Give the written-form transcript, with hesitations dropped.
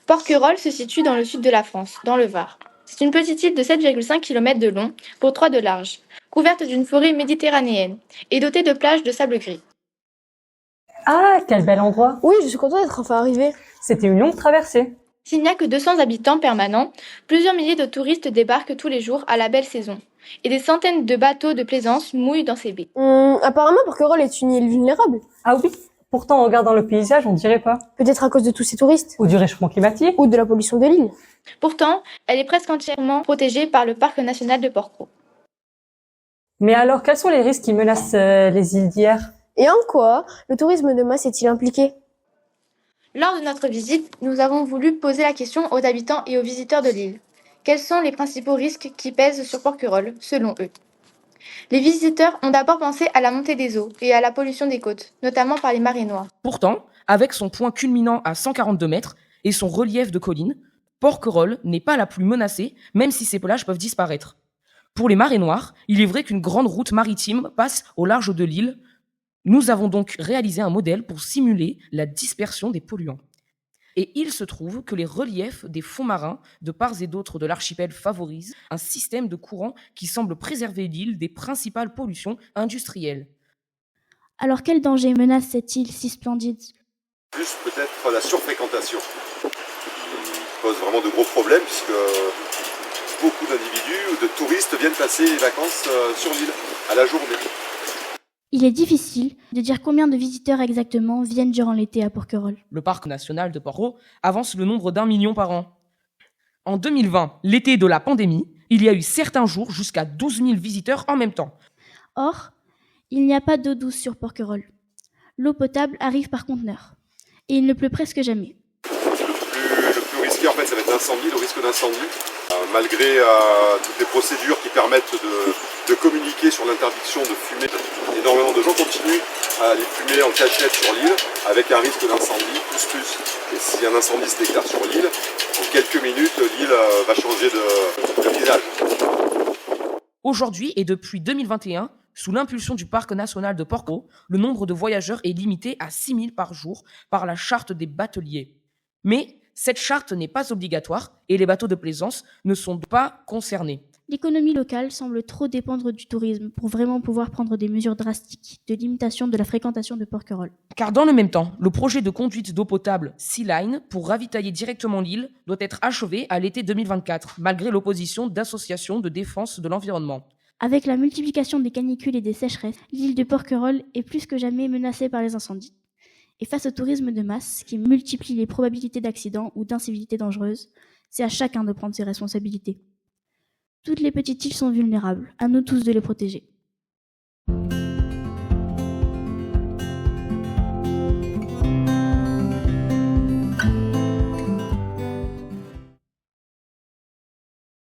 Porquerolles se situe dans le sud de la France, dans le Var. C'est une petite île de 7,5 km de long pour 3 de large, couverte d'une forêt méditerranéenne et dotée de plages de sable gris. Ah, quel bel endroit! Oui, je suis contente d'être enfin arrivée. C'était une longue traversée. S'il n'y a que 200 habitants permanents, plusieurs milliers de touristes débarquent tous les jours à la belle saison, et des centaines de bateaux de plaisance mouillent dans ces baies. Apparemment, Porquerolles est une île vulnérable. Ah oui, pourtant en regardant le paysage, on dirait pas. Peut-être à cause de tous ces touristes. Ou du réchauffement climatique. Ou de la pollution de l'île. Pourtant, elle est presque entièrement protégée par le parc national de Porquerolles. Mais alors, quels sont les risques qui menacent les îles d'hier? Et en quoi le tourisme de masse est-il impliqué? Lors de notre visite, nous avons voulu poser la question aux habitants et aux visiteurs de l'île. Quels sont les principaux risques qui pèsent sur Porquerolles, selon eux? Les visiteurs ont d'abord pensé à la montée des eaux et à la pollution des côtes, notamment par les marées noires. Pourtant, avec son point culminant à 142 mètres et son relief de collines, Porquerolles n'est pas la plus menacée, même si ses plages peuvent disparaître. Pour les marées noires, il est vrai qu'une grande route maritime passe au large de l'île. Nous avons donc réalisé un modèle pour simuler la dispersion des polluants. Et il se trouve que les reliefs des fonds marins de part et d'autre de l'archipel favorisent un système de courant qui semble préserver l'île des principales pollutions industrielles. Alors quel danger menace cette île si splendide? Plus peut-être la surfréquentation qui pose vraiment de gros problèmes puisque beaucoup d'individus ou de touristes viennent passer les vacances sur l'île à la journée. Il est difficile de dire combien de visiteurs exactement viennent durant l'été à Porquerolles. Le parc national de Porquerolles avance le nombre d'1 million par an. En 2020, l'été de la pandémie, il y a eu certains jours jusqu'à 12 000 visiteurs en même temps. Or, il n'y a pas d'eau douce sur Porquerolles. L'eau potable arrive par conteneur. Et il ne pleut presque jamais. Le plus risqué en fait, ça va être l'incendie, le risque d'incendie. Malgré toutes les procédures qui permettent de communiquer sur l'interdiction de fumer, énormément de gens continuent à aller fumer en cachette sur l'île avec un risque d'incendie plus. Et si un incendie se déclare sur l'île, en quelques minutes, l'île va changer de visage. Aujourd'hui et depuis 2021, sous l'impulsion du parc national de Porquerolles, le nombre de voyageurs est limité à 6 000 par jour par la charte des bateliers. Mais cette charte n'est pas obligatoire et les bateaux de plaisance ne sont pas concernés. L'économie locale semble trop dépendre du tourisme pour vraiment pouvoir prendre des mesures drastiques de limitation de la fréquentation de Porquerolles. Car dans le même temps, le projet de conduite d'eau potable Sea Line pour ravitailler directement l'île doit être achevé à l'été 2024, malgré l'opposition d'associations de défense de l'environnement. Avec la multiplication des canicules et des sécheresses, l'île de Porquerolles est plus que jamais menacée par les incendies. Et face au tourisme de masse, qui multiplie les probabilités d'accidents ou d'incivilités dangereuses, c'est à chacun de prendre ses responsabilités. Toutes les petites îles sont vulnérables, à nous tous de les protéger.